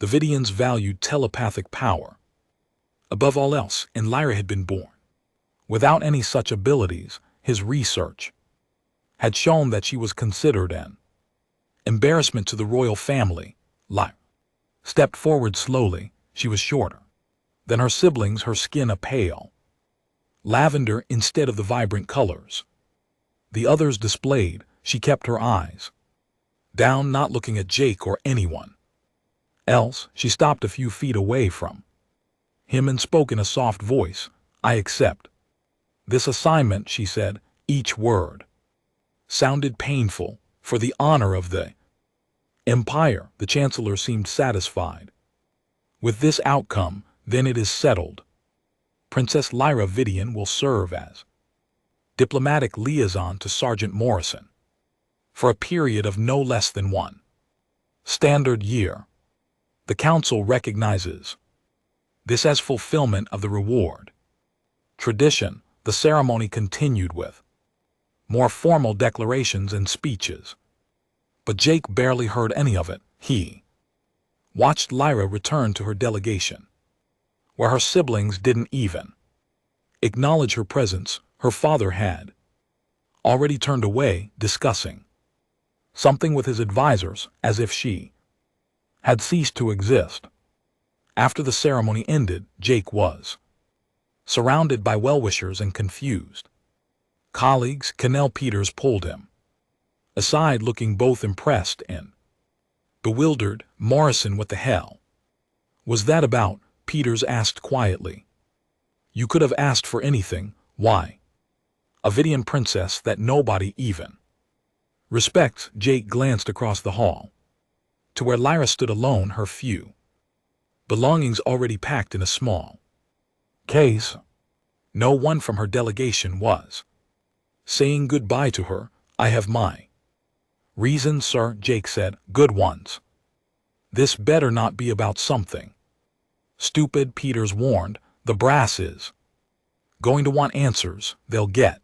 The Vidians valued telepathic power above all else, and Lyra had been born without any such abilities. His research had shown that she was considered an embarrassment to the royal family. Lyra stepped forward slowly. She was shorter than her siblings, her skin a pale lavender instead of the vibrant colors the others displayed. She kept her eyes down, not looking at Jake or anyone else. She stopped a few feet away from him and spoke in a soft voice. "I accept this assignment," she said. Each word sounded painful. "For the honor of the Empire." The Chancellor seemed satisfied with this outcome. "Then it is settled. Princess Lyra Vidian will serve as diplomatic liaison to Sergeant Morrison for a period of no less than 1 standard year. The Council recognizes this as fulfillment of the reward tradition." The ceremony continued with more formal declarations and speeches, but Jake barely heard any of it. He watched Lyra return to her delegation, where her siblings didn't even acknowledge her presence. Her father had already turned away, discussing something with his advisors, as if she had ceased to exist. After the ceremony ended, Jake was surrounded by well-wishers and confused colleagues. Cannell Peters pulled him aside, looking both impressed and bewildered. "Morrison, what the hell was that about?" Peters asked quietly. "You could have asked for anything. Why a Vidian princess that nobody even respects?" Jake glanced across the hall to where Lyra stood alone, her few belongings already packed in a small case. No one from her delegation was saying goodbye to her. "I have my reasons, sir," Jake said. "Good ones. This better not be about something stupid," Peters warned. "The brass is going to want answers. They'll get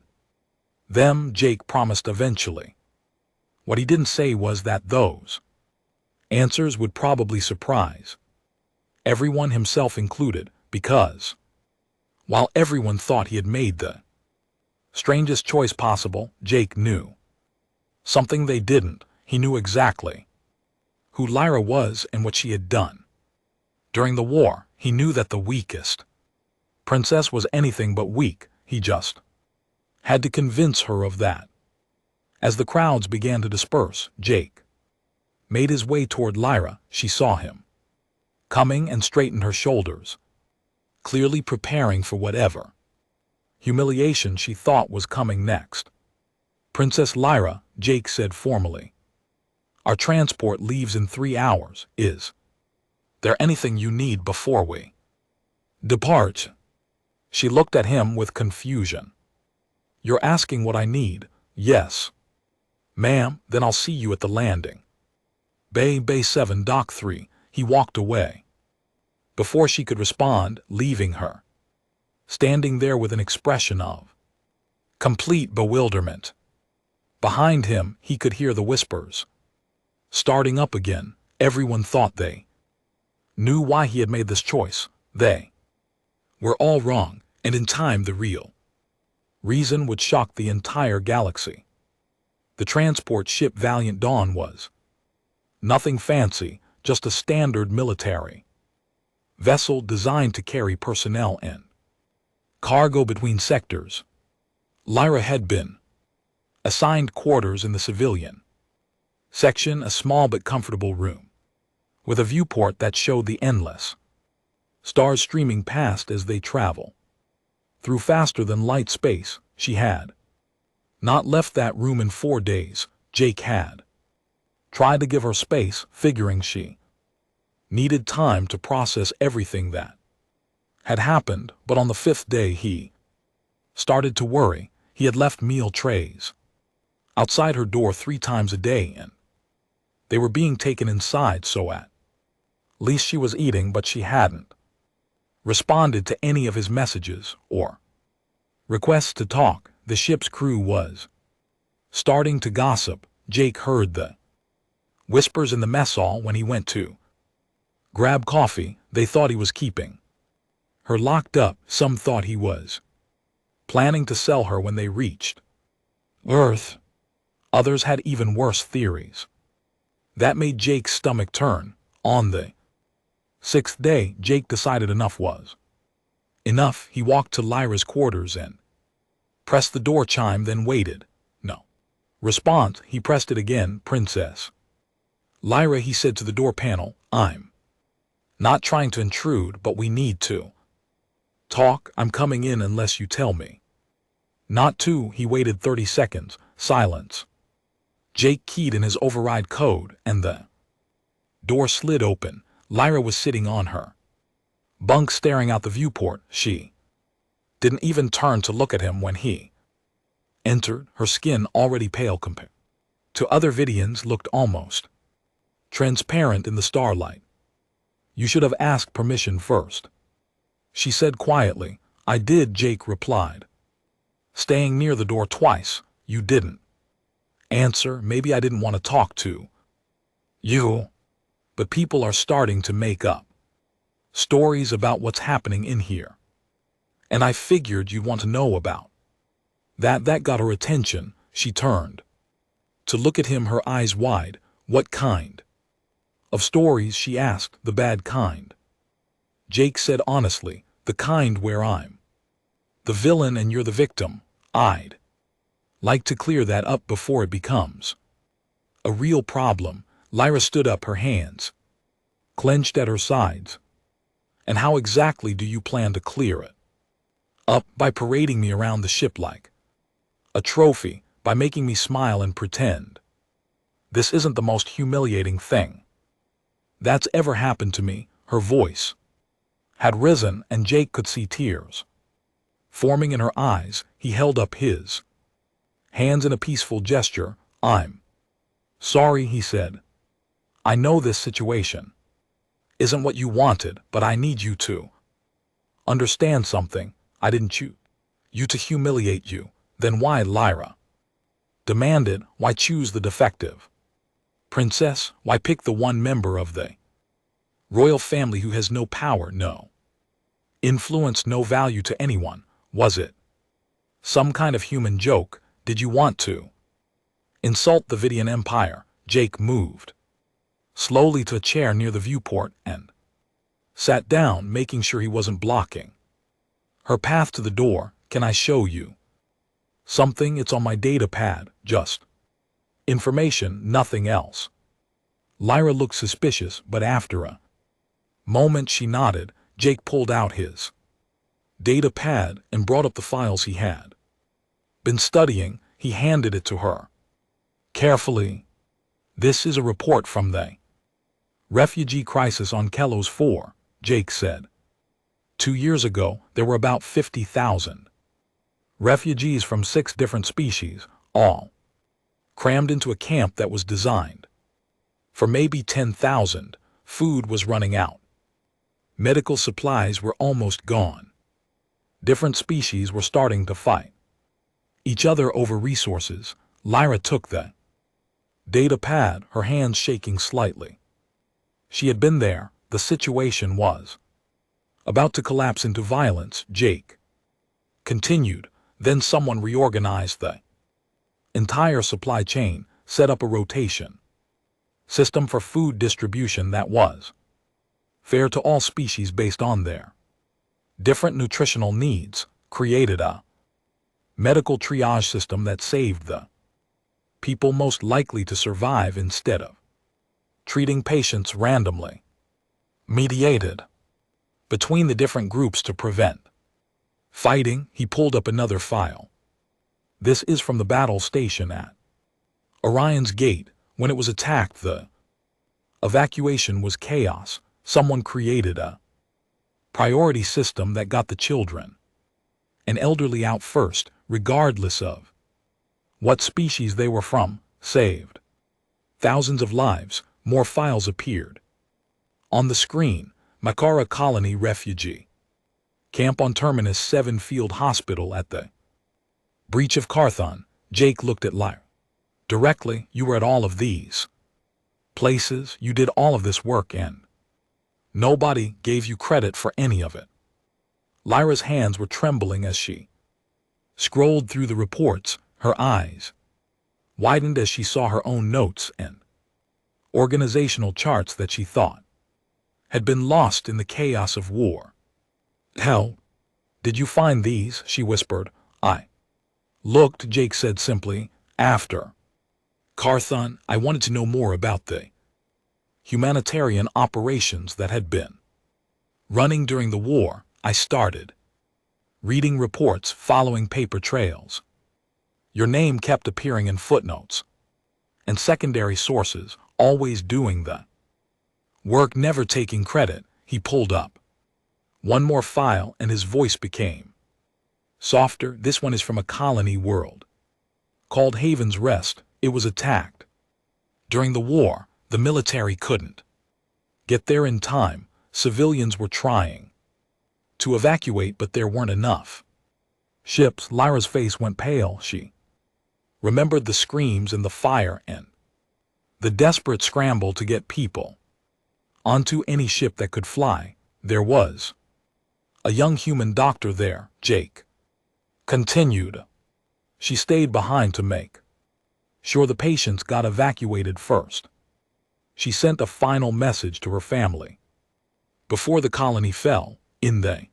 them," Jake promised eventually. What he didn't say was that those answers would probably surprise everyone, himself included, because while everyone thought he had made the strangest choice possible, Jake knew something they didn't. He knew exactly who Lyra was and what she had done during the war. He knew that the weakest princess was anything but weak. He just had to convince her of that. As the crowds began to disperse, Jake made his way toward Lyra. She saw him coming and straightened her shoulders, clearly preparing for whatever humiliation she thought was coming next. "Princess Lyra," Jake said formally, "our transport leaves in 3 hours. Is there anything you need before we depart?" She looked at him with confusion. "You're asking what I need?" "Yes, ma'am." "Then I'll see you at the landing. Bay 7, Dock 3. He walked away before she could respond, leaving her standing there with an expression of complete bewilderment. Behind him, he could hear the whispers starting up again. Everyone thought they knew why he had made this choice. They were all wrong, and in time the real reason would shock the entire galaxy. The transport ship Valiant Dawn was nothing fancy, just a standard military vessel designed to carry personnel and cargo between sectors. Lyra had been assigned quarters in the civilian section, a small but comfortable room with a viewport that showed the endless stars streaming past as they travel through faster than light space. She had not left that room in 4 days. Jake had tried to give her space, figuring she needed time to process everything that had happened, but on the 5th day he started to worry. He had left meal trays outside her door 3 times a day, and they were being taken inside, so at least she was eating, but she hadn't responded to any of his messages or requests to talk. The ship's crew was starting to gossip. Jake heard the whispers in the mess hall when he went to Grab coffee, they thought he was keeping her locked up, some thought he was planning to sell her when they reached Earth. Others had even worse theories. That made Jake's stomach turn. On the sixth day, Jake decided enough was enough. He walked to Lyra's quarters and pressed the door chime, then waited. No response. He pressed it again. Princess Lyra, he said to the door panel, I'm not trying to intrude, but we need to talk. I'm coming in unless you tell me not to. He waited 30 seconds. Silence. Jake keyed in his override code, and the door slid open. Lyra was sitting on her bunk staring out the viewport. She didn't even turn to look at him when he entered. Her skin, already pale compared to other Vidians, looked almost transparent in the starlight. You should have asked permission first, she said quietly. I did, Jake replied, staying near the door twice. You didn't answer. Maybe I didn't want to talk to you. But people are starting to make up stories about what's happening in here. And I figured you'd want to know about that. That got her attention. She turned to look at him, her eyes wide. What kind of stories, she asked. The bad kind, Jake said honestly. The kind where I'm the villain and you're the victim. I'd like to clear that up before it becomes a real problem. Lyra stood up, her hands clenched at her sides. And how exactly do you plan to clear it up? By parading me around the ship like a trophy, by making me smile and pretend this isn't the most humiliating thing that's ever happened to me. Her voice had risen, and Jake could see tears forming in her eyes. He held up his hands in a peaceful gesture. I'm sorry, he said. I know this situation isn't what you wanted, but I need you to understand something. I didn't choose you to humiliate you. Then why? Lyra demanded. Why choose the defective princess? Why pick the one member of the royal family who has no power, no influence, no value to anyone? Was it some kind of human joke? Did you want to insult the Vidian Empire? Jake moved slowly to a chair near the viewport and sat down, making sure he wasn't blocking her path to the door. Can I show you something? It's on my data pad. Just information, nothing else. Lyra looked suspicious, but after a moment she nodded. Jake pulled out his data pad and brought up the files he had been studying. He handed it to her carefully. This is a report from the refugee crisis on Kelos 4, Jake said. 2 years ago, there were about 50,000 refugees from 6 different species, all crammed into a camp that was designed for maybe 10,000. Food was running out. Medical supplies were almost gone. Different species were starting to fight each other over resources. Lyra took the data pad, her hands shaking slightly. She had been there. The situation was about to collapse into violence. Jake continued. Then someone reorganized the entire supply chain, set up a rotation system for food distribution that was fair to all species based on their different nutritional needs, created a medical triage system that saved the people most likely to survive instead of treating patients randomly, mediated between the different groups to prevent fighting. He pulled up another file. This is from the battle station at Orion's Gate. When it was attacked, the evacuation was chaos. Someone created a priority system that got the children and elderly out first, regardless of what species they were from, saved thousands of lives. More files appeared on the screen. Makara Colony Refugee Camp on Terminus 7 Field Hospital at the Breach of Carthon. Jake looked at Lyra directly. You were at all of these places. You did all of this work, and Nobody gave you credit for any of it. Lyra's hands were trembling as she scrolled through the reports. Her eyes widened as she saw her own notes and organizational charts that she thought had been lost in the chaos of war. "How did you find these?" she whispered. "I looked," Jake said simply. "After Carthon, I wanted to know more about the humanitarian operations that had been running during the war. I started reading reports, following paper trails. Your name kept appearing in footnotes and secondary sources, always doing the work, never taking credit." He pulled up one more file and his voice became softer. "This one is from a colony world called Haven's Rest. It was attacked during the war. The military couldn't get there in time. Civilians were trying to evacuate, but there weren't enough ships." Lyra's face went pale. She remembered the screams and the fire and the desperate scramble to get people onto any ship that could fly. "There was a young human doctor there," Jake continued. "She stayed behind to make sure the patients got evacuated first. She sent a final message to her family before the colony fell." In the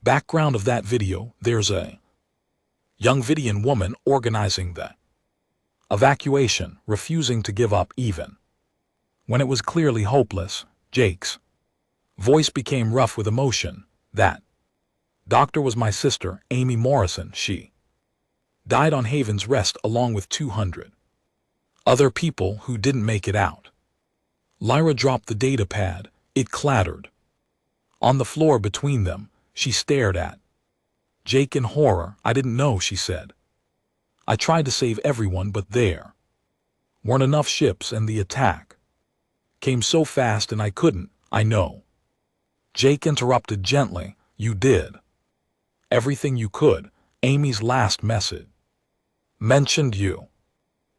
background of that video, there's a young Vidian woman organizing the evacuation, refusing to give up even when it was clearly hopeless. Jake's voice became rough with emotion. "That doctor was my sister, Amy Morrison. She died on Haven's Rest along with 200 other people who didn't make it out." Lyra dropped the data pad. It clattered on the floor between them. She stared at Jake in horror. "I didn't know," she said. "I tried to save everyone, but there weren't enough ships and the attack came so fast and I couldn't." "I know." Jake interrupted gently. "You did everything you could. Amy's last message mentioned you.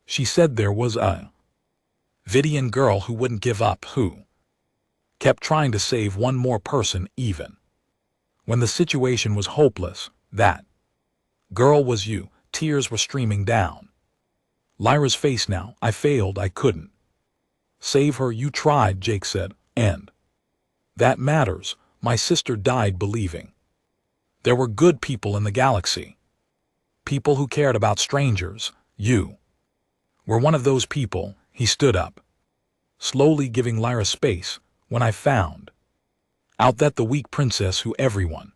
She said there was a Vidian girl who wouldn't give up, who kept trying to save one more person even when the situation was hopeless. That girl was you." Tears were streaming down Lyra's face now. "I failed. I couldn't save her." "You tried," Jake said, "and that matters. My sister died believing there were good people in the galaxy, people who cared about strangers. You were one of those people." He stood up, slowly giving Lyra space. "When I found out that the weak princess who everyone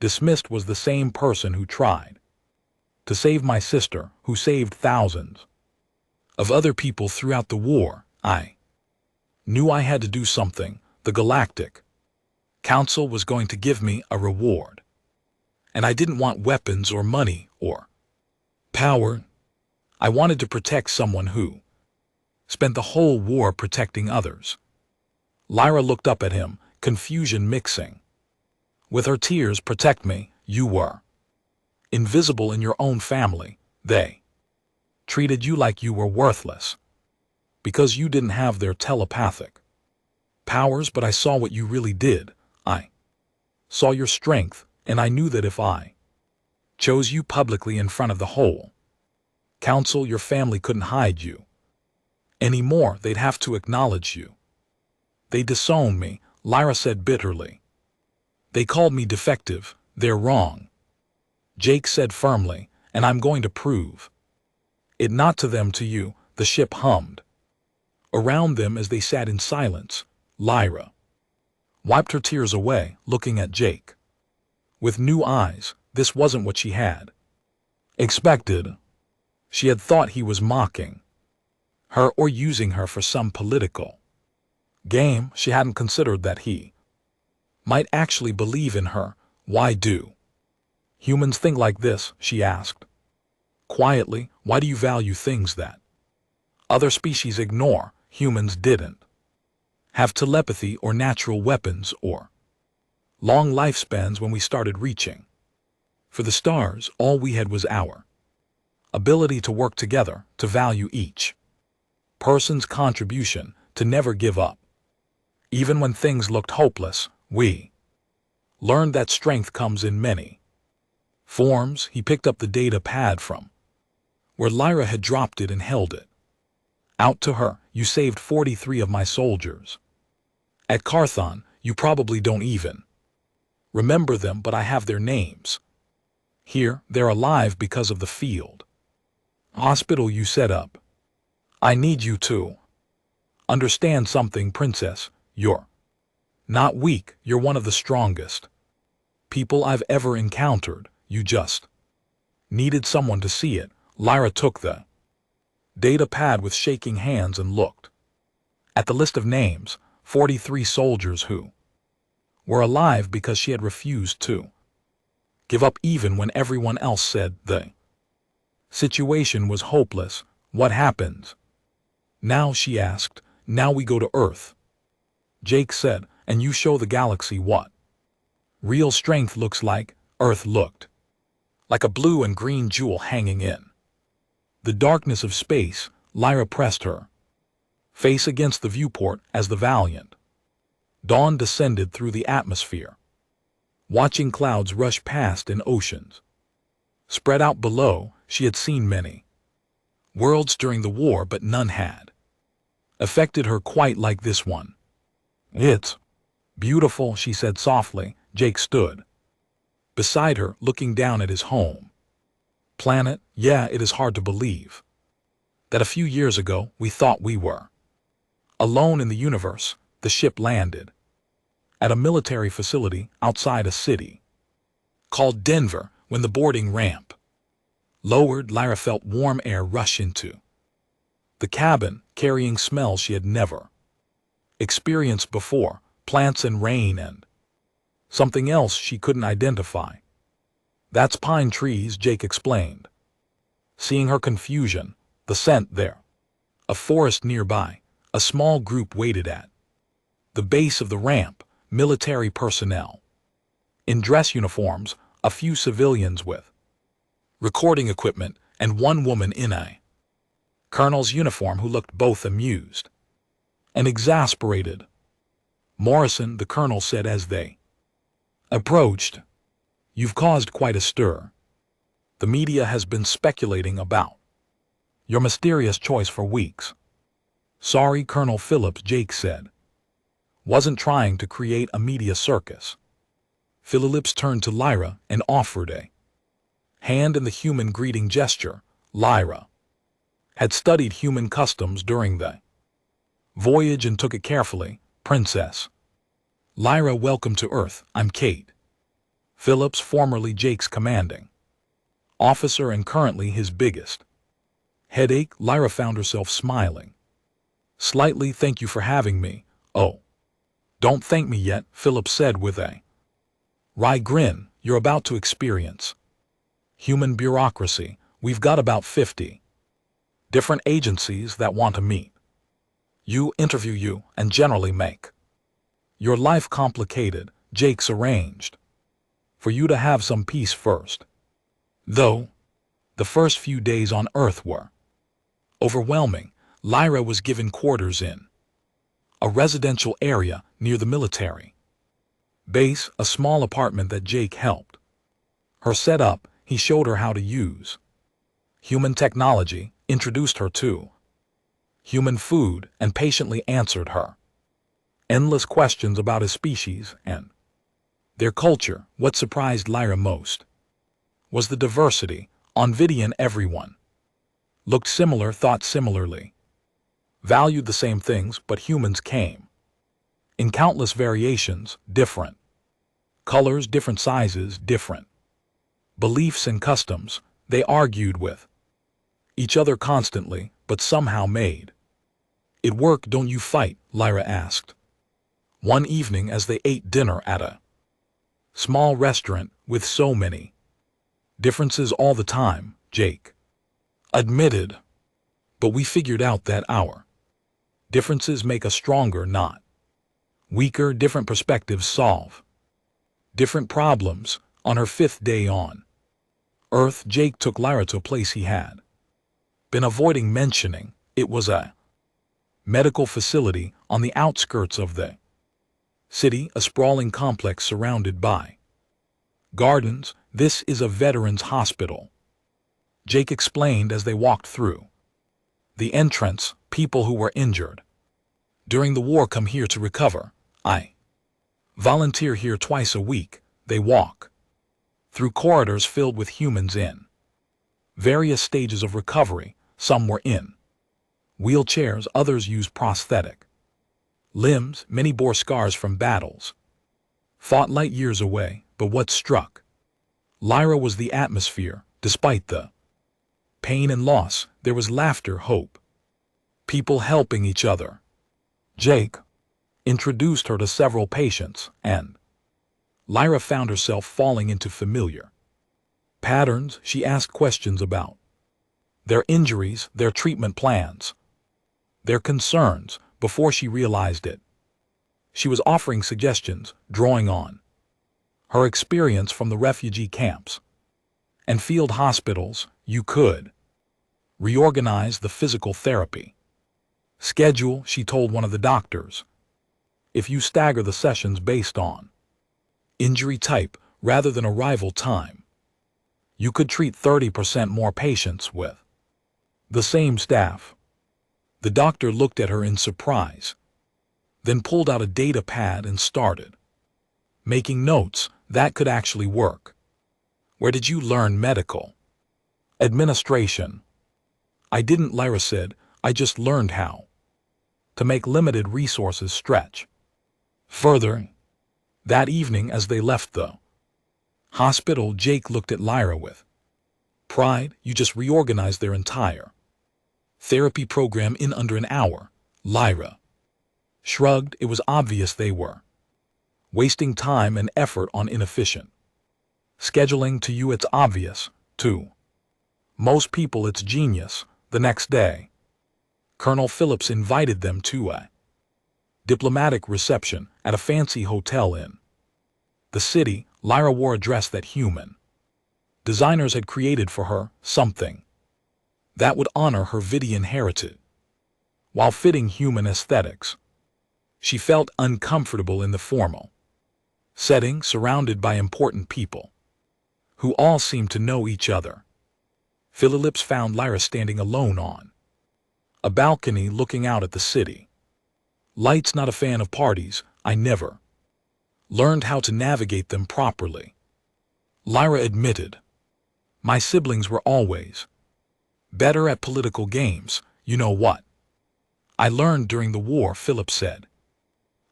dismissed was the same person who tried to save my sister, who saved thousands of other people throughout the war, I knew I had to do something. The Galactic Council was going to give me a reward, and I didn't want weapons or money or power. I wanted to protect someone who spent the whole war protecting others." Lyra looked up at him, confusion mixing with her tears. "Protect me? You were invisible in your own family. They treated you like you were worthless because you didn't have their telepathic powers, but I saw what you really did. I saw your strength, and I knew that if I chose you publicly in front of the whole council, your family couldn't hide you anymore. They'd have to acknowledge you. They disowned me," Lyra said bitterly. "They called me defective. They're wrong," Jake said firmly, "and I'm going to prove it. Not to them, to you." The ship hummed around them as they sat in silence. Lyra wiped her tears away, looking at Jake with new eyes. This wasn't what she had expected. She had thought he was mocking her or using her for some political game. She hadn't considered that he might actually believe in her. "Why do humans think like this?" she asked quietly. "Why do you value things that other species ignore?" Humans didn't have telepathy or natural weapons or long lifespans when we started reaching for the stars. All we had was our ability to work together, to value each person's contribution, to never give up. Even when things looked hopeless, we learned that strength comes in many forms. He picked up the data pad from where Lyra had dropped it and held it out to her. You saved 43 of my soldiers. At Carthon, you probably don't even remember them, but I have their names. Here, they're alive because of the field hospital you set up. I need you to understand something, Princess. You're not weak. You're one of the strongest people I've ever encountered. You just needed someone to see it. Lyra took the data pad with shaking hands and looked at the list of names, 43 soldiers who were alive because she had refused to give up even when everyone else said the situation was hopeless. What happens now? She asked. Now we go to Earth, Jake said, and you show the galaxy what real strength looks like. Earth looked like a blue and green jewel hanging in the darkness of space. Lyra pressed her face against the viewport as the valiant dawn descended through the atmosphere, watching clouds rush past and oceans spread out below. She had seen many worlds during the war, but none had affected her quite like this one. It's beautiful, she said softly. Jake stood beside her, looking down at his home planet. Yeah, it is hard to believe that a few years ago we thought we were alone in the universe. The ship landed at a military facility outside a city called Denver. When the boarding ramp lowered, Lyra felt warm air rush into the cabin, carrying smells she had never experienced before, plants and rain and something else she couldn't identify. That's pine trees, Jake explained, seeing her confusion. The scent there. A forest nearby. A small group waited at the base of the ramp, military personnel in dress uniforms, a few civilians with recording equipment, and one woman in a colonel's uniform who looked both amused and exasperated. Morrison, the colonel said as they approached, you've caused quite a stir. The media has been speculating about your mysterious choice for weeks. Sorry, Colonel Phillips, Jake said. Wasn't trying to create a media circus. Phillips turned to Lyra and offered a hand in the human greeting gesture. Lyra had studied human customs during the voyage and took it carefully. Princess Lyra, welcome to Earth. I'm Kate Phillips, formerly Jake's commanding officer and currently his biggest headache. Lyra found herself smiling slightly. Thank you for having me. Oh, don't thank me yet, Phillips said with a wry grin. You're about to experience human bureaucracy. We've got about 50 different agencies that want to meet you, interview you, and generally make your life complicated. Jake's arranged for you to have some peace first. Though the first few days on Earth were overwhelming. Lyra was given quarters in a residential area near the military base, a small apartment that Jake helped her set up. He showed her how to use human technology, introduced her to human food, and patiently answered her endless questions about his species and their culture. What surprised Lyra most was the diversity. On Vidian, everyone looked similar, thought similarly, valued the same things, but humans came in countless variations, different colors, different sizes, different beliefs and customs. They argued with each other constantly, but somehow made it work. Don't you fight? Lyra asked one evening as they ate dinner at a small restaurant. With so many differences all the time, Jake admitted, but we figured out that our differences make us stronger, not weaker. Different perspectives solve different problems. On her 5th day on Earth, Jake took Lyra to a place he had been avoiding mentioning. It was a medical facility on the outskirts of the City, a sprawling complex surrounded by gardens. This is a veterans hospital, Jake explained as they walked through. The entrance, people who were injured during the war come here to recover. I volunteer here twice a week. They walk through corridors filled with humans in various stages of recovery. Some were in wheelchairs, others used prosthetic limbs, many bore scars from battles fought light years away. But what struck Lyra was the atmosphere. Despite the pain and loss, there was laughter, hope, people helping each other. Jake introduced her to several patients, and Lyra found herself falling into familiar patterns. She asked questions about their injuries, their treatment plans, their concerns. Before she realized it, she was offering suggestions, drawing on her experience from the refugee camps and field hospitals. You could reorganize the physical therapy schedule, she told one of the doctors, if you stagger the sessions based on injury type rather than arrival time. You could treat 30% more patients with the same staff. The doctor looked at her in surprise, then pulled out a data pad and started making notes. That could actually work. Where did you learn medical administration? I didn't, Lyra said. I just learned how to make limited resources stretch further. That evening, as they left the hospital, Jake looked at Lyra with pride. You just reorganized their entire therapy program in under an hour. Lyra shrugged. It was obvious they were wasting time and effort on inefficient scheduling. To you it's obvious. To most people it's genius. The next day, Colonel Phillips invited them to a diplomatic reception at a fancy hotel in the city. Lyra wore a dress that human designers had created for her, something that would honor her Vidian heritage while fitting human aesthetics. She felt uncomfortable in the formal setting, surrounded by important people who all seemed to know each other. Phillips found Lyra standing alone on a balcony looking out at the city lights. Not a fan of parties. I never learned how to navigate them properly, Lyra admitted. My siblings were always better at political games. You know what I learned during the war, Phillips said,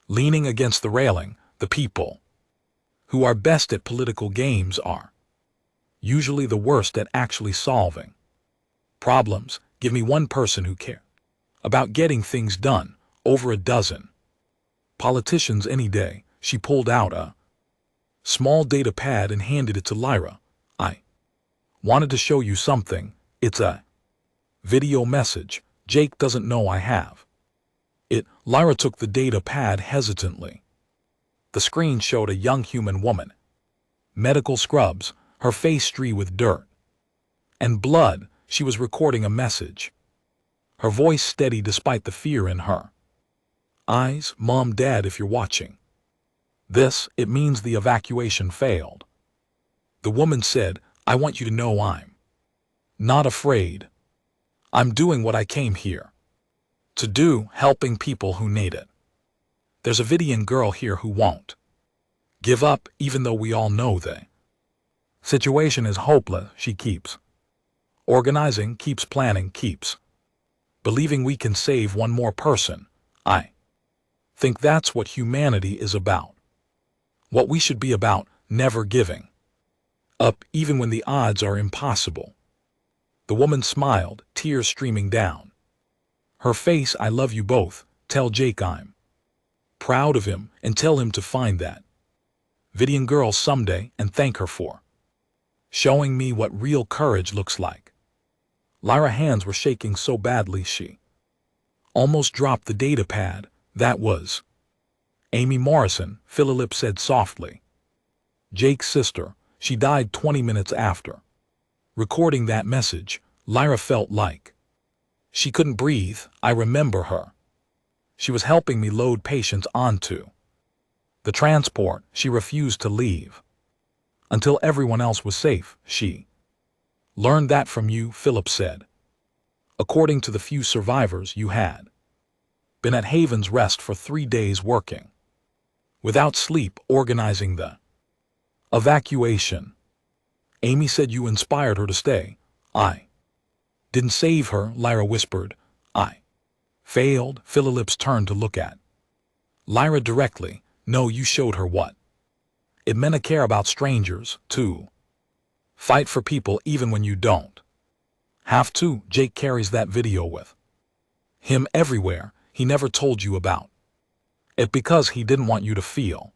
leaning against the railing. The people who are best at political games are usually the worst at actually solving problems. Give me one person who cares about getting things done over a dozen politicians any day. She pulled out a small data pad and handed it to Lyra. I wanted to show you something. It's a video message. Jake doesn't know I have it. Lyra took the data pad hesitantly. The screen showed a young human woman, medical scrubs, her face streaked with dirt and blood. She was recording a message, her voice steady despite the fear in her eyes. Mom, Dad, if you're watching this, it means the evacuation failed. The woman said, I want you to know I'm not afraid. I'm doing what I came here to do, helping people who need it. There's a Vidian girl here who won't give up, even though we all know the situation is hopeless. She keeps organizing, keeps planning, keeps believing we can save one more person. I think that's what humanity is about. What we should be about, never giving up, even when the odds are impossible. The woman smiled, tears streaming down her face. I love you both. Tell Jake I'm proud of him, and tell him to find that Vidian girl someday and thank her for showing me what real courage looks like. Lyra's hands were shaking so badly she almost dropped the data pad. That was Amy Morrison, Phillips said softly. Jake's sister. She died 20 minutes after recording that message. Lyra felt like she couldn't breathe. I remember her. She was helping me load patients onto The transport, she refused to leave. Until everyone else was safe, she learned that from you, Philip said. According to the few survivors you had been at Haven's Rest for 3 days working without sleep, organizing the evacuation. Amy said you inspired her to stay. I didn't save her, Lyra whispered. I failed. Philip's turned to look at Lyra directly. No, you showed her what it meant to care about strangers, to fight for people even when you don't have to. Jake carries that video with him everywhere. He never told you about it because he didn't want you to feel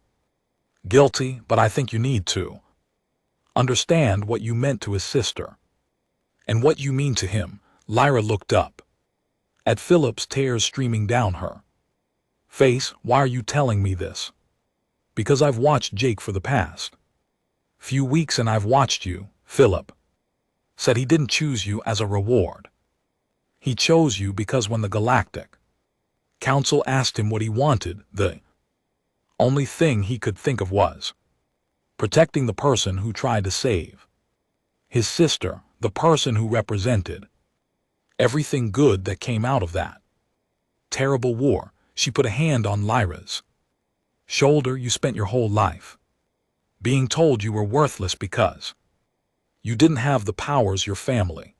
guilty, but I think you need to understand what you meant to his sister and what you mean to him. Lyra looked up at Philip's, tears streaming down her face. Why are you telling me this? Because I've watched Jake for the past few weeks and I've watched you. Philip said he didn't choose you as a reward. He chose you because when the Galactic Council asked him what he wanted, the only thing he could think of was protecting the person who tried to save his sister, the person who represented everything good that came out of that terrible war. She put a hand on Lyra's shoulder. You spent your whole life being told you were worthless because you didn't have the powers your family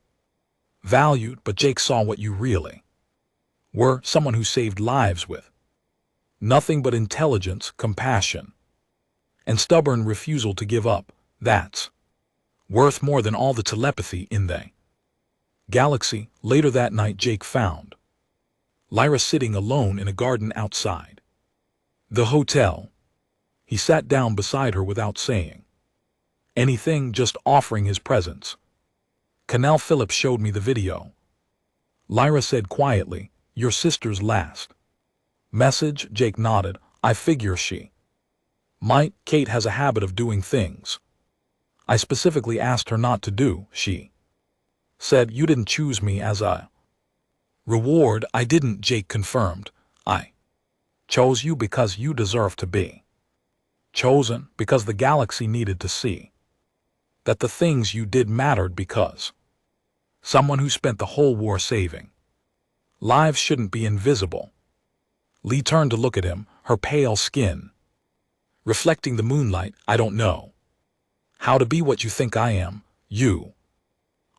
valued, but Jake saw what you really were, someone who saved lives with nothing but intelligence, compassion, and stubborn refusal to give up. That's worth more than all the telepathy in the galaxy. Later that night, Jake found Lyra sitting alone in a garden outside the hotel. He sat down beside her without saying anything, just offering his presence. Canal. Philip showed me the video, Lyra said quietly. Your sister's last message? Jake nodded. I figure she might. Kate has a habit of doing things I specifically asked her not to do. She said you didn't choose me as a reward. I didn't, Jake confirmed. I chose you because you deserve to be chosen, because the galaxy needed to see that the things you did mattered, because someone who spent the whole war saving lives shouldn't be invisible. Lee turned to look at him, her pale skin reflecting the moonlight. I don't know how to be what you think I am. You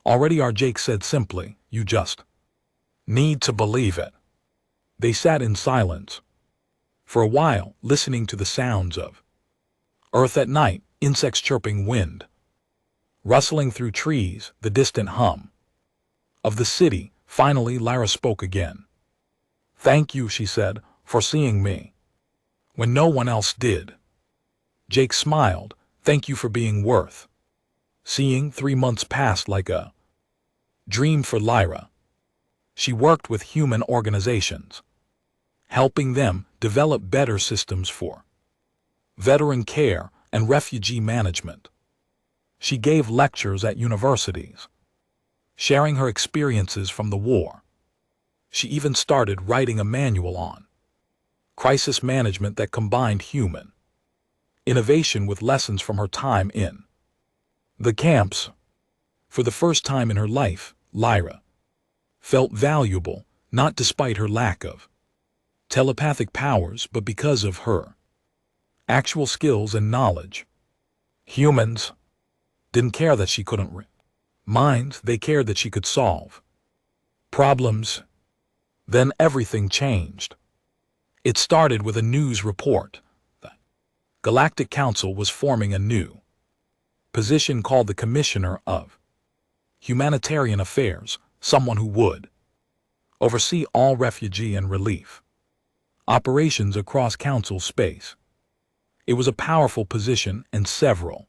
already are, Jake said simply. You just need to believe it. They sat in silence for a while, listening to the sounds of Earth at night, insects chirping, wind rustling through trees, the distant hum of the city. Finally, Lyra spoke again. Thank you, she said, for seeing me when no one else did. Jake smiled. Thank you for being worth seeing. 3 months passed like a dream for Lyra. She worked with human organizations, helping them develop better systems for veteran care and refugee management. She gave lectures at universities, sharing her experiences from the war. She even started writing a manual on crisis management that combined human innovation with lessons from her time in the camps. For the first time in her life, Lyra felt valuable, not despite her lack of telepathic powers, but because of her actual skills and knowledge. Humans didn't care that she couldn't read minds, they cared that she could solve problems. Then everything changed. It started with a news report. The Galactic Council was forming a new position called the Commissioner of Humanitarian Affairs, someone who would oversee all refugee and relief operations across Council space. It was a powerful position, and several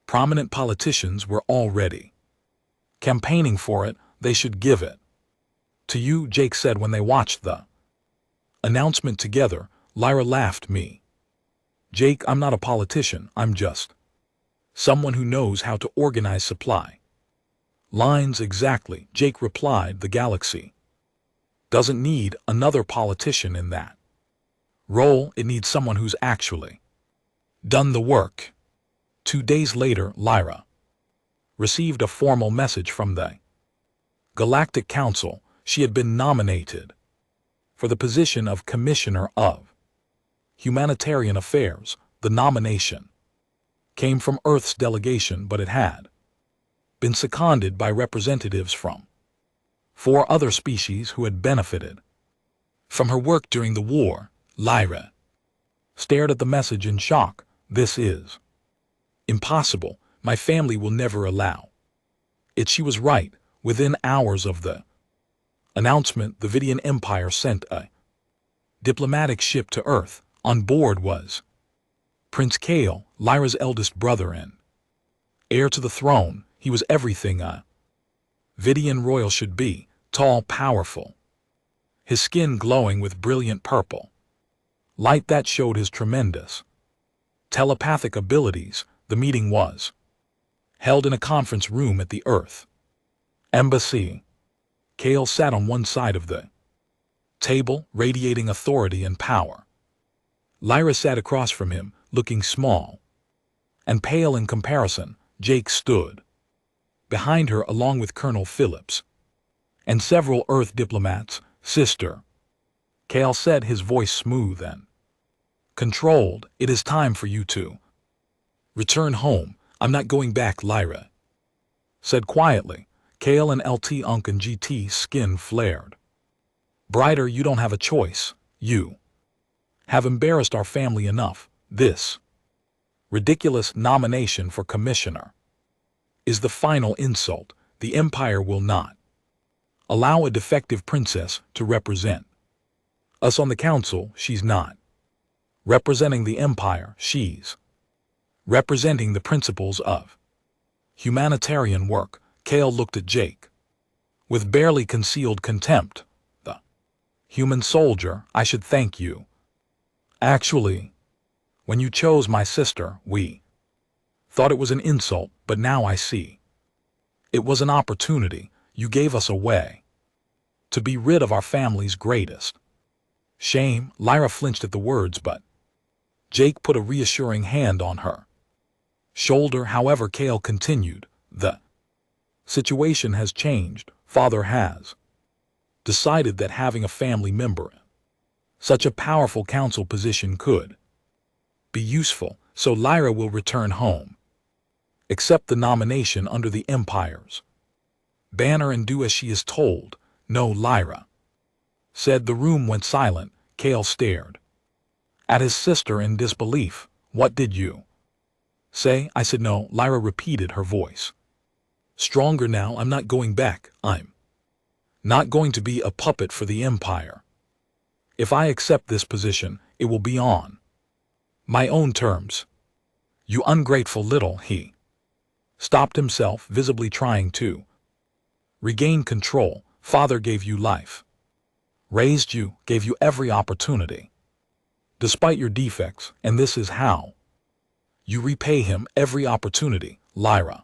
prominent politicians were already campaigning for it. They should give it to you, Jake said when they watched the announcement together. Lyra laughed. Me, Jake, I'm not a politician. I'm just someone who knows how to organize supply lines. Exactly, Jake replied. The galaxy doesn't need another politician in that Role, it needs someone who's actually done the work. 2 days later, Lyra received a formal message from the Galactic Council. She had been nominated for the position of Commissioner of Humanitarian Affairs. The nomination came from Earth's delegation, but it had been seconded by representatives from 4 other species who had benefited from her work during the war. Lyra stared at the message in shock. This is impossible. My family will never allow it. She was right. Within hours of the announcement, the Vidian Empire sent a diplomatic ship to Earth. On board was Prince Kael, Lyra's eldest brother and heir to the throne. He was everything a Vidian royal should be: tall, powerful, his skin glowing with brilliant purple light that showed his tremendous telepathic abilities. The meeting was held in a conference room at the Earth Embassy. Kael sat on one side of the table, radiating authority and power. Lyra sat across from him, looking small and pale in comparison. Jake stood behind her along with Colonel Phillips and several Earth diplomats. Sister, Kael said, his voice smooth and controlled, it is time for you to return home. I'm not going back, Lyra said quietly. Kael and LT Unk and GT's skin flared brighter. You don't have a choice. You have embarrassed our family enough. This ridiculous nomination for commissioner is the final insult. The Empire will not allow a defective princess to represent us on the council. She's not representing the Empire. She's representing the principles of humanitarian work. Kael looked at Jake with barely concealed contempt. The human soldier, I should thank you. Actually, when you chose my sister, we thought it was an insult, but now I see it was an opportunity. You gave us a way to be rid of our family's greatest shame. Lyra flinched at the words, but Jake put a reassuring hand on her shoulder. However, Kael continued, the situation has changed. Father has decided that having a family member in such a powerful council position could be useful, so Lyra will return home, accept the nomination under the Empire's banner, and do as she is told. No, Lyra said. The room went silent. Kael stared at his sister in disbelief. What did you say? I said no, Lyra repeated, her voice stronger now. I'm not going back. I'm not going to be a puppet for the Empire. If I accept this position, it will be on my own terms. You ungrateful little. He stopped himself, visibly trying to regain control. Father gave you life, raised you, gave you every opportunity, despite your defects, and this is how you repay him. Every opportunity. Lyra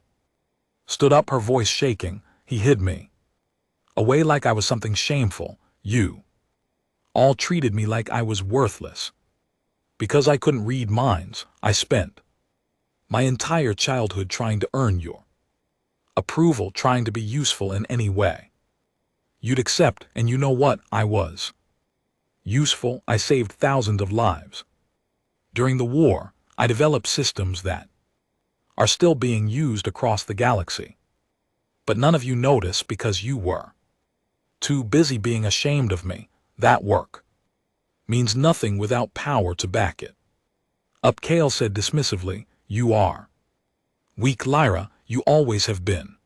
stood up, her voice shaking. He hid me away like I was something shameful. You all treated me like I was worthless. Because I couldn't read minds, I spent my entire childhood trying to earn your approval, trying to be useful in any way you'd accept, and you know what? I was useful. I saved thousands of lives. During the war, I developed systems that are still being used across the galaxy. But none of you noticed because you were too busy being ashamed of me. That work means nothing without power to back it up. Kael said dismissively. You are weak, Lyra. You always have been.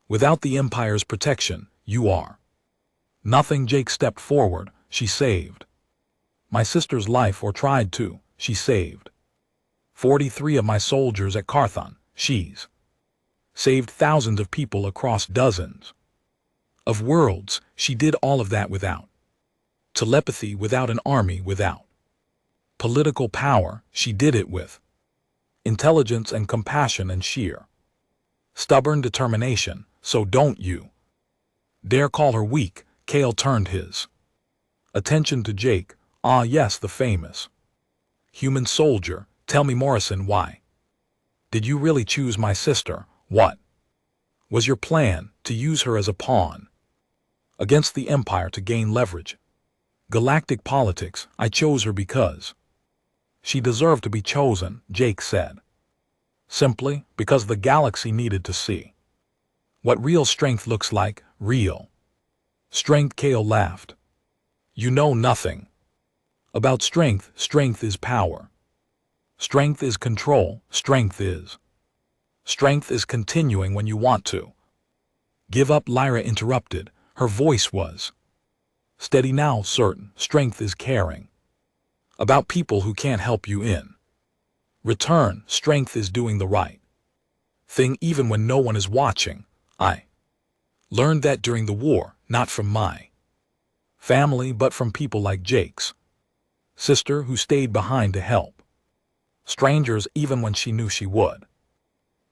Without the Empire's protection, you are nothing. Jake stepped forward. She saved my sister's life, or tried to. She saved 43 of my soldiers at Carthon. She's saved thousands of people across dozens of worlds. She did all of that without telepathy, without an army, without political power. She did it with intelligence and compassion and sheer stubborn determination. So don't you dare call her weak. Kael turned his attention to Jake. Ah yes, the famous human soldier. Tell me, Morrison, why did you really choose my sister? What was your plan? To use her as a pawn against the Empire to gain leverage? Galactic politics. I chose her because she deserved to be chosen, Jake said. Simply because the galaxy needed to see what real strength looks like. Real strength, Kale laughed. You know nothing about strength. Strength is power. Strength is control. Strength is continuing when you want to give up. Lyra interrupted. Her voice was steady now, certain. Strength is caring about people who can't help you in return. Strength is doing the right thing even when no one is watching. I learned that during the war, not from my family but from people like Jake's sister who stayed behind to help strangers even when she knew she would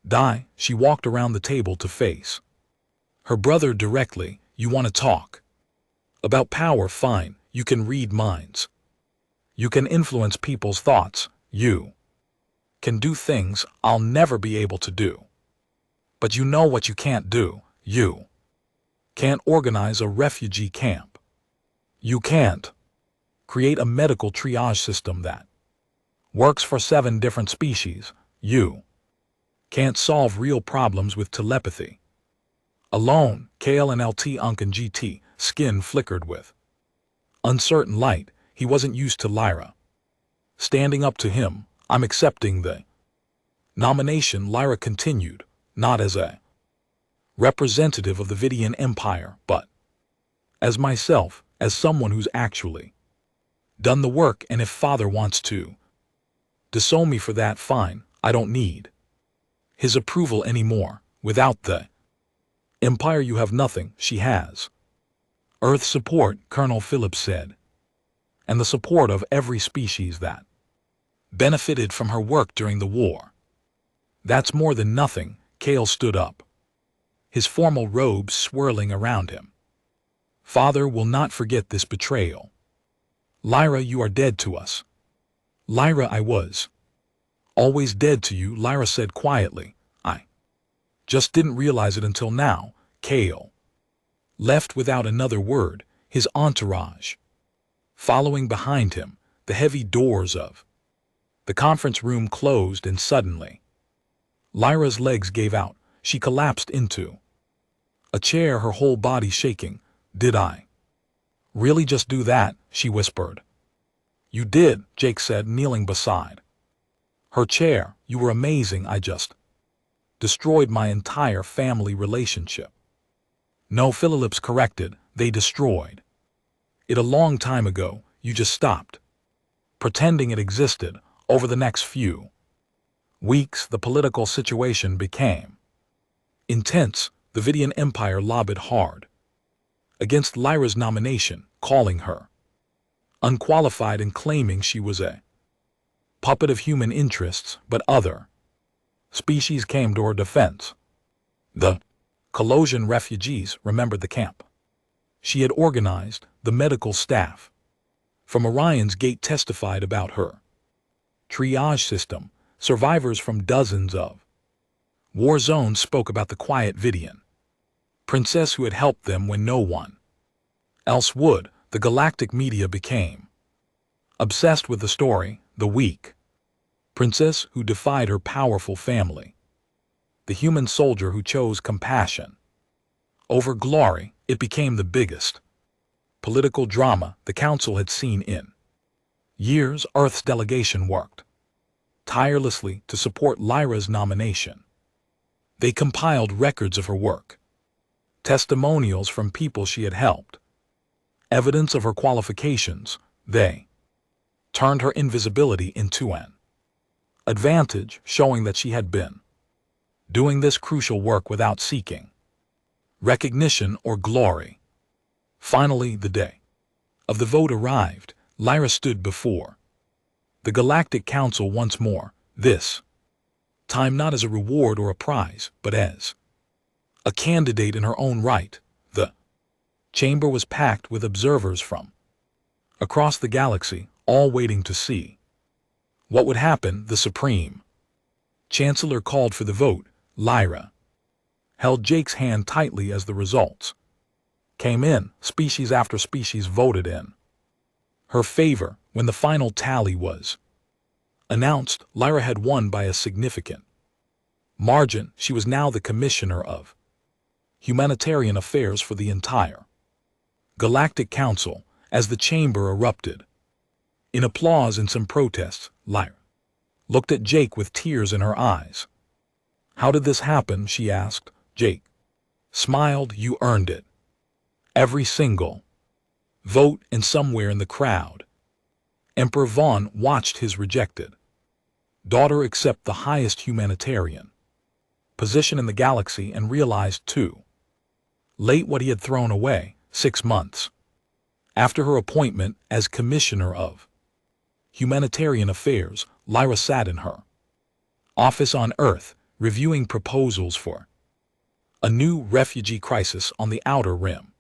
die. She walked around the table to face her brother directly. You want to talk about power? Fine. You can read minds. You can influence people's thoughts. You can do things I'll never be able to do. But you know what you can't do? You can't organize a refugee camp. You can't create a medical triage system that works for 7 different species. You can't solve real problems with telepathy alone. Kale and LT Uncan GT skin flickered with uncertain light. He wasn't used to Lyra standing up to him. I'm accepting the nomination, Lyra continued, not as a representative of the Vidian Empire, but as myself, as someone who's actually done the work. And if Father wants to disown me for that, fine. I don't need his approval anymore. Without the Empire you have nothing. She has Earth support, Colonel Phillips said, and the support of every species that benefited from her work during the war. That's more than nothing. Kale stood up, his formal robes swirling around him. Father will not forget this betrayal. Lyra, you are dead to us. Lyra, I was always dead to you, Lyra said quietly. I just didn't realize it until now. Kale left without another word, his entourage following behind him. The heavy doors of the conference room closed, and suddenly Lyra's legs gave out. She collapsed into a chair, her whole body shaking. Did I really just do that? She whispered. You did, Jake said, kneeling beside her chair. You were amazing. I just destroyed my entire family relationship. No, Phillips corrected. They destroyed it a long time ago. You just stopped pretending it existed. Over the next few weeks, the political situation became intense. The Vidian Empire lobbied hard against Lyra's nomination, calling her unqualified and claiming she was a puppet of human interests, but other species came to her defense. The Colossian refugees remembered the camp she had organized. The medical staff from Orion's Gate testified about her triage system. Survivors from dozens of war zones spoke about the quiet Vidian princess who had helped them when no one else would. The galactic media became obsessed with the story, the weak princess who defied her powerful family, the human soldier who chose compassion over glory. It became the biggest political drama the Council had seen in years. Earth's delegation worked tirelessly to support Lyra's nomination. They compiled records of her work, testimonials from people she had helped, evidence of her qualifications. They turned her invisibility into an advantage, showing that she had been doing this crucial work without seeking recognition or glory. Finally, the day of the vote arrived. Lyra stood before the Galactic Council once more, this time not as a reward or a prize, but as a candidate in her own right. The chamber was packed with observers from across the galaxy, all waiting to see what would happen. The Supreme Chancellor called for the vote. Lyra held Jake's hand tightly as the results came in. Species after species voted in her favor. When the final tally was announced, Lyra had won by a significant margin. She was now the Commissioner of Humanitarian Affairs for the entire Galactic Council. As the chamber erupted in applause and some protests, Lyra looked at Jake with tears in her eyes. "How did this happen?" she asked. Jake smiled. "You earned it. Every single vote." And somewhere in the crowd, Emperor Vaughn watched his rejected daughter accept the highest humanitarian position in the galaxy and realized too late what he had thrown away. 6 months after her appointment as Commissioner of Humanitarian Affairs, Lyra sat in her office on Earth, reviewing proposals for a new refugee crisis on the Outer Rim.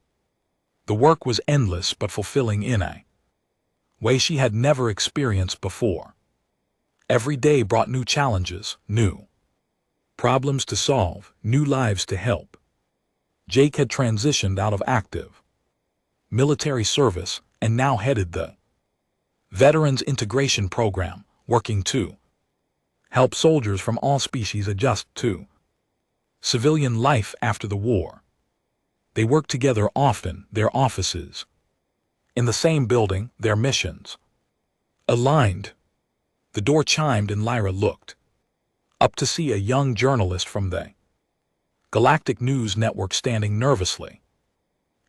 The work was endless but fulfilling in a way she had never experienced before. Every day brought new challenges, new problems to solve, new lives to help. Jake had transitioned out of active military service and now headed the Veterans Integration Program, working to help soldiers from all species adjust to civilian life after the war. They worked together often, their offices in the same building, their missions aligned. The door chimed and Lyra looked up to see a young journalist from the Galactic News Network standing nervously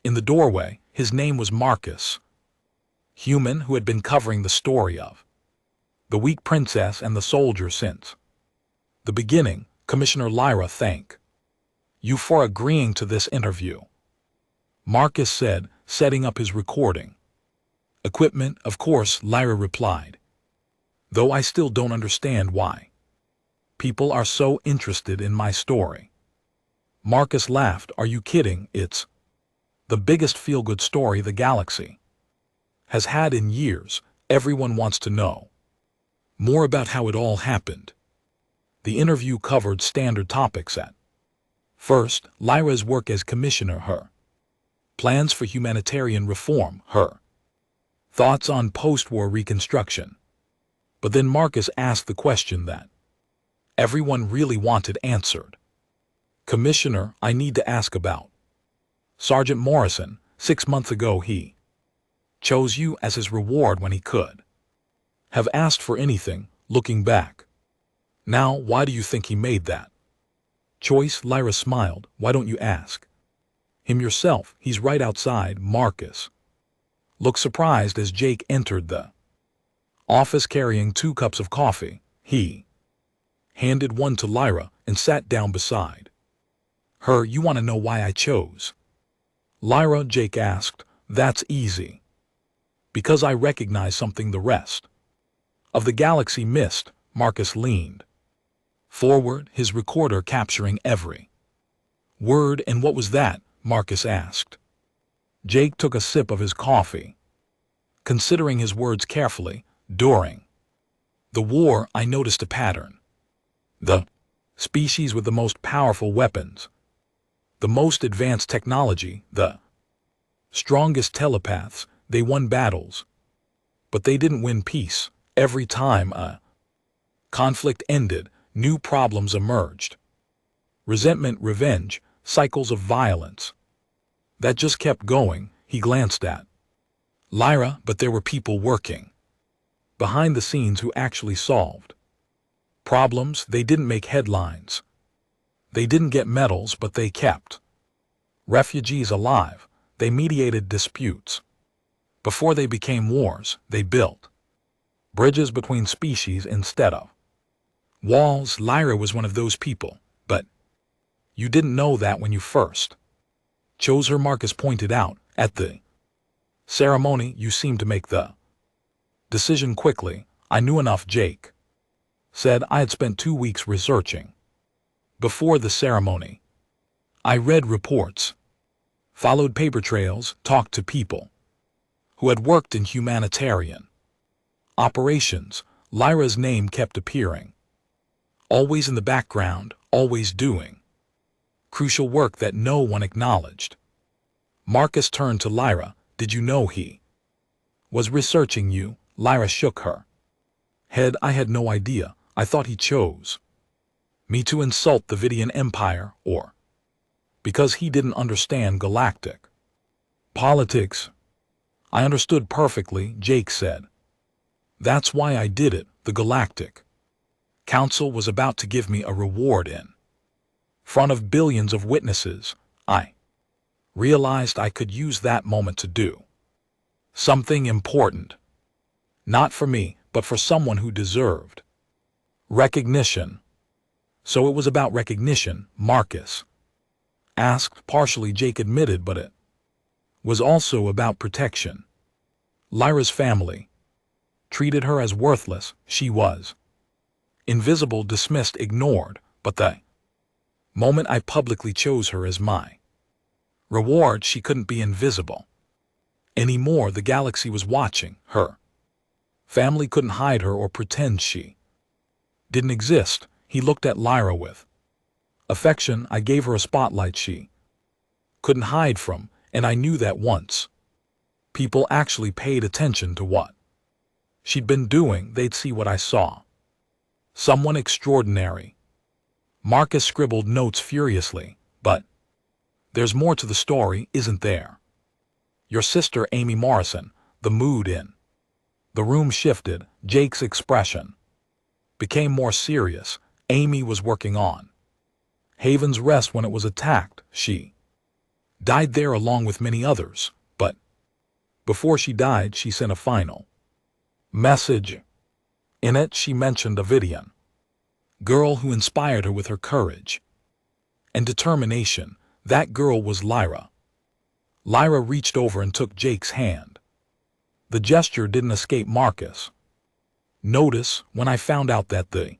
in the doorway. His name was Marcus, human who had been covering the story of the weak princess and the soldier since the beginning. "Commissioner Lyra, thank you for agreeing to this interview," Marcus said, setting up his recording equipment. "Of course," Lyra replied, "though I still don't understand why people are so interested in my story." Marcus laughed. "Are you kidding? It's the biggest feel-good story the galaxy has had in years. Everyone wants to know more about how it all happened." The interview covered standard topics at first: Lyra's work as commissioner, her plans for humanitarian reform, her thoughts on post-war reconstruction. But then Marcus asked the question that everyone really wanted answered. "Commissioner, I need to ask about Sergeant Morrison. 6 months ago he chose you as his reward when he could have asked for anything. Looking back now, why do you think he made that choice?" Lyra smiled. "Why don't you ask him yourself? He's right outside." Marcus looked surprised as Jake entered the office carrying 2 cups of coffee. He handed one to Lyra and sat down beside her. "You want to know why I chose Lyra?" Jake asked. "That's easy. Because I recognize something the rest of the galaxy missed." Marcus leaned forward, his recorder capturing every word. "And what was that?" Marcus asked. Jake took a sip of his coffee, considering his words carefully. "During the war, I noticed a pattern. The species with the most powerful weapons, the most advanced technology, the strongest telepaths, they won battles. But they didn't win peace. Every time a conflict ended, new problems emerged. Resentment, revenge, cycles of violence. That just kept going." He glanced at Lyra. "But there were people working behind the scenes who actually solved problems. They didn't make headlines. They didn't get medals, but they kept refugees alive. They mediated disputes. Before they became wars, they built bridges between species instead of walls." Lyra was one of those people. "But you didn't know that when you first chose her," Marcus pointed out. "At the ceremony, you seemed to make the decision quickly." "I knew enough," Jake said. "I had spent 2 weeks researching before the ceremony. I read reports, followed paper trails, talked to people who had worked in humanitarian operations. Lyra's name kept appearing. Always in the background, always doing crucial work that no one acknowledged. Marcus turned to Lyra. Did you know he was researching you? Lyra shook her head. I had no idea. I thought he chose me to insult the Vidian Empire, or because he didn't understand galactic politics. I understood perfectly, Jake said. That's why I did it. The Galactic Council was about to give me a reward in front of billions of witnesses. I realized I could use that moment to do something important. Not for me, but for someone who deserved recognition. So it was about recognition, Marcus asked. Partially, Jake admitted, but it was also about protection. Lyra's family treated her as worthless. She was invisible, dismissed, ignored, but the moment I publicly chose her as my reward, she couldn't be invisible anymore. The galaxy was watching her. Family couldn't hide her or pretend she didn't exist. He looked at Lyra with affection. I gave her a spotlight she couldn't hide from, and I knew that once people actually paid attention to what she'd been doing, they'd see what I saw. Someone extraordinary. Marcus scribbled notes furiously. But there's more to the story, isn't there? Your sister, Amy Morrison. The mood in the room shifted. Jake's expression became more serious. Amy was working on Haven's Rest when it was attacked. She died there along with many others, but before she died, she sent a final message. In it, she mentioned a Vidian girl who inspired her with her courage and determination. That girl was Lyra. Lyra reached over and took Jake's hand. The gesture didn't escape Marcus. Notice, when I found out that the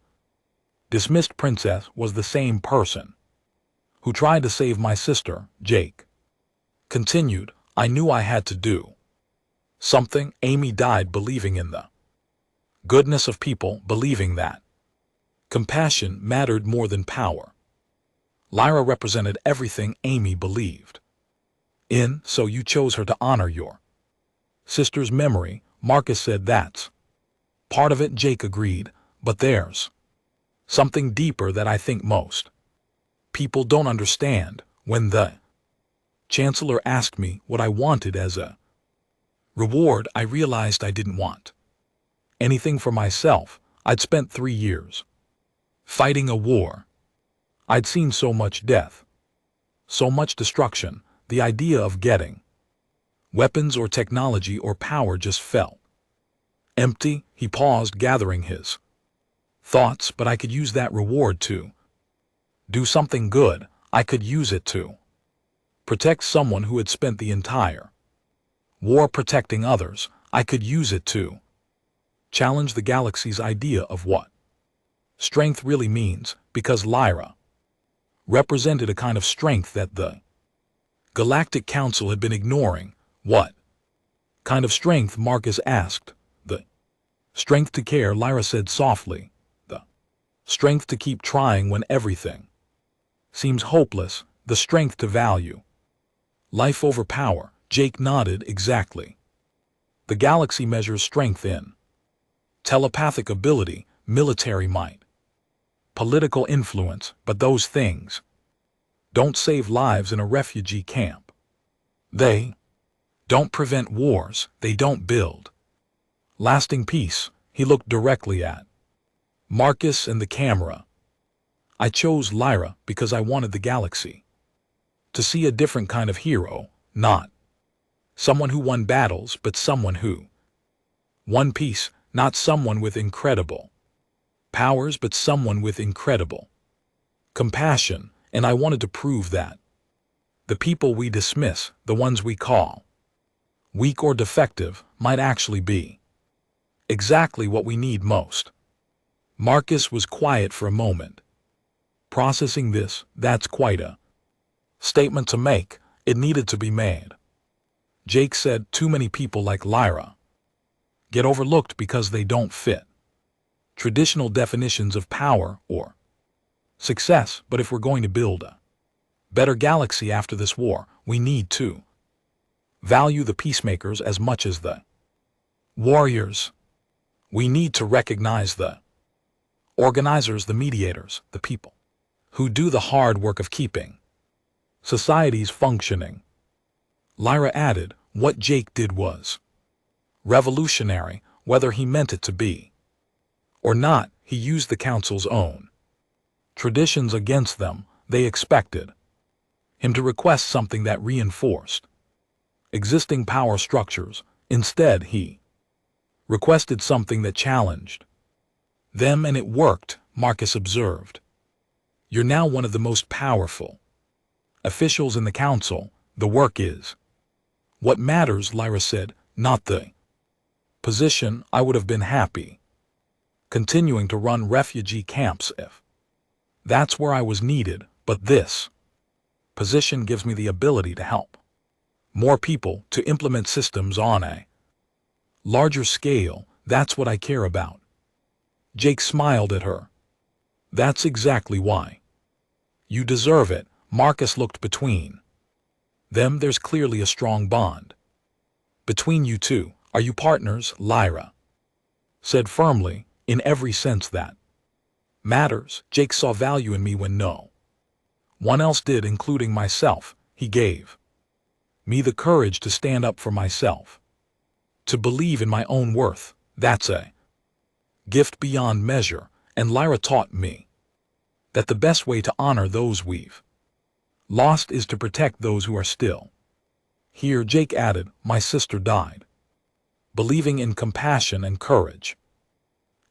dismissed princess was the same person who tried to save my sister, Jake continued, I knew I had to do something. Amy died believing in the goodness of people, believing that compassion mattered more than power. Lyra represented everything Amy believed in, so you chose her to honor your sister's memory. Marcus said that's part of it. Jake agreed, but there's something deeper that I think most people don't understand. When the Chancellor asked me what I wanted as a reward, I realized I didn't want anything for myself. I'd spent 3 years fighting a war. I'd seen so much death, so much destruction. The idea of getting weapons or technology or power just felt empty. He paused, gathering his thoughts. But I could use that reward to do something good. I could use it to protect someone who had spent the entire war protecting others. I could use it to challenge the galaxy's idea of what strength really means, because Lyra represented a kind of strength that the Galactic Council had been ignoring. What kind of strength? Marcus asked. The strength to care, Lyra said softly. The strength to keep trying when everything seems hopeless. The strength to value life over power. Jake nodded. Exactly. The galaxy measures strength in telepathic ability, military might, political influence, but those things don't save lives in a refugee camp. They don't prevent wars. They don't build lasting peace. He looked directly at Marcus and the camera. I chose Lyra because I wanted the galaxy to see a different kind of hero, not someone who won battles, but someone who won peace. Not someone with incredible powers, but someone with incredible compassion. And I wanted to prove that the people we dismiss, the ones we call weak or defective, might actually be exactly what we need most. Marcus was quiet for a moment, processing this. That's quite a statement to make. It needed to be made. Jake said too many people like Lyra get overlooked because they don't fit traditional definitions of power or success. But if we're going to build a better galaxy after this war, we need to value the peacemakers as much as the warriors. We need to recognize the organizers, the mediators, the people who do the hard work of keeping societies functioning. Lyra added, what Jake did was revolutionary, whether he meant it to be or not. He used the council's own traditions against them. They expected him to request something that reinforced existing power structures. Instead, he requested something that challenged them, and it worked, Marcus observed. You're now one of the most powerful officials in the council. The work is what matters, Lyra said, not the position. I would have been happy continuing to run refugee camps if that's where I was needed, but this position gives me the ability to help more people, to implement systems on a larger scale. That's what I care about. Jake smiled at her. That's exactly why you deserve it. Marcus looked between them. There's clearly a strong bond between you two. Are you partners? Lyra said firmly. In every sense that matters. Jake saw value in me when no one else did, including myself. He gave me the courage to stand up for myself, to believe in my own worth. That's a gift beyond measure, and Lyra taught me that the best way to honor those we've lost is to protect those who are still here. Jake added, my sister died believing in compassion and courage.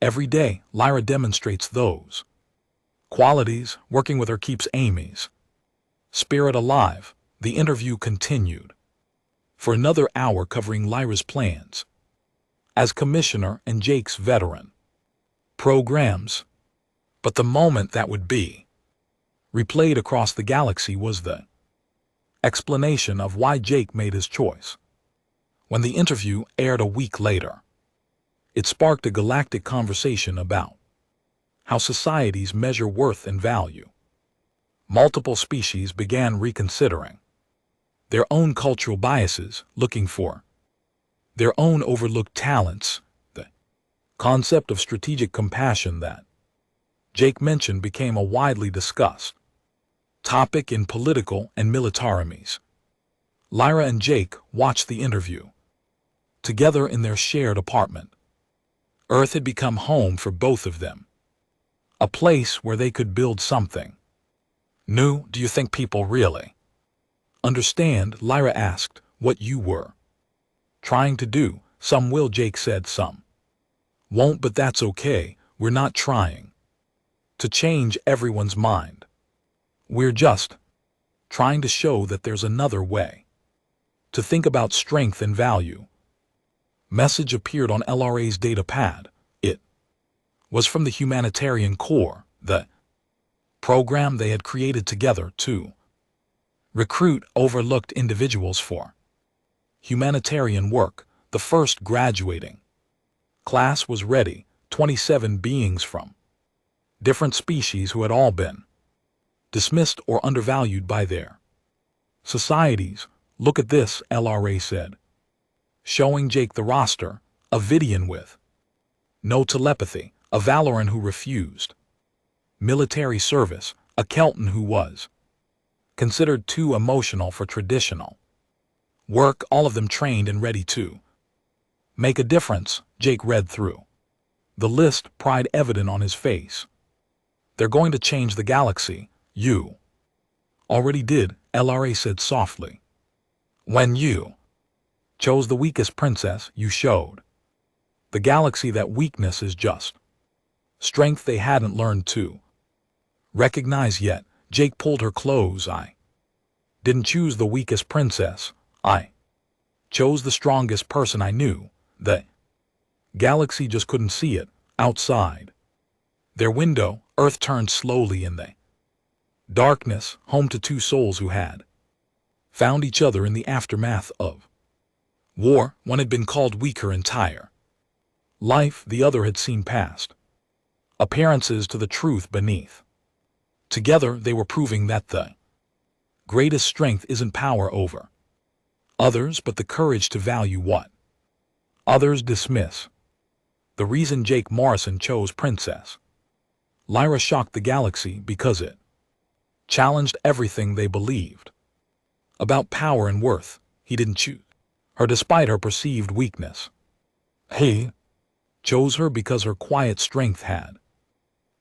Every day, Lyra demonstrates those qualities. Working with her keeps Amy's spirit alive. The interview continued for another hour, covering Lyra's plans as commissioner and Jake's veteran programs. But the moment that would be replayed across the galaxy was the explanation of why Jake made his choice. When the interview aired a week later, it sparked a galactic conversation about how societies measure worth and value. Multiple species began reconsidering their own cultural biases, looking for their own overlooked talents. The concept of strategic compassion that Jake mentioned became a widely discussed topic in political and military armies. Lyra and Jake watched the interview together in their shared apartment. Earth had become home for both of them, a place where they could build something new. Do you think people really understand? Lyra asked. What you were trying to do? Some will, Jake said. Some won't, but that's okay. We're not trying to change everyone's mind. We're just trying to show that there's another way to think about strength and value. Message appeared on LRA's data pad. It was from the Humanitarian Corps, the program they had created together to recruit overlooked individuals for humanitarian work. The first graduating class was ready, 27 beings from different species who had all been dismissed or undervalued by their societies. Look at this, LRA said, showing Jake the roster: a Vidian with no telepathy, a Valoran who refused military service, a Kelton who was considered too emotional for traditional work, all of them trained and ready to make a difference. Jake read through the list, pride evident on his face. They're going to change the galaxy. You already did, LRA said softly. When you chose the weakest princess, you showed the galaxy that weakness is just strength they hadn't learned to recognize yet. Jake pulled her close. I didn't choose the weakest princess. I chose the strongest person I knew. The galaxy just couldn't see it. Outside their window, Earth turned slowly in the darkness, home to two souls who had found each other in the aftermath of War, one had been called weaker and tired. Life, the other had seen past. Appearances to the truth beneath. Together, they were proving that the greatest strength isn't power over others, but the courage to value what others dismiss. The reason Jake Morrison chose Princess Lyra shocked the galaxy because it challenged everything they believed about power and worth. He didn't choose her despite her perceived weakness. He chose her because her quiet strength had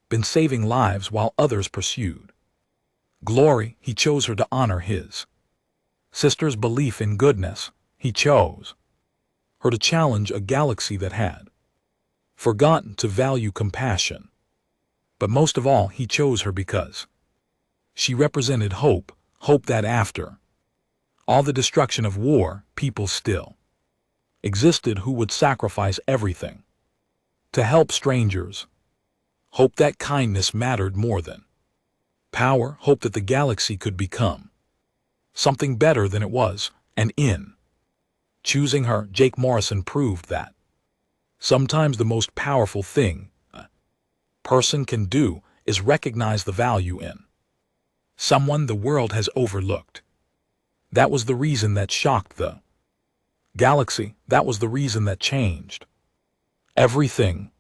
been saving lives while others pursued glory. He chose her to honor his sister's belief in goodness. He chose her to challenge a galaxy that had forgotten to value compassion. But most of all, he chose her because she represented hope, hope that after all the destruction of war, people still existed who would sacrifice everything to help strangers. Hope that kindness mattered more than power, hope that the galaxy could become something better than it was, and in choosing her, Jake Morrison proved that sometimes the most powerful thing a person can do is recognize the value in someone the world has overlooked. That was the reason that shocked the galaxy. That was the reason that changed everything.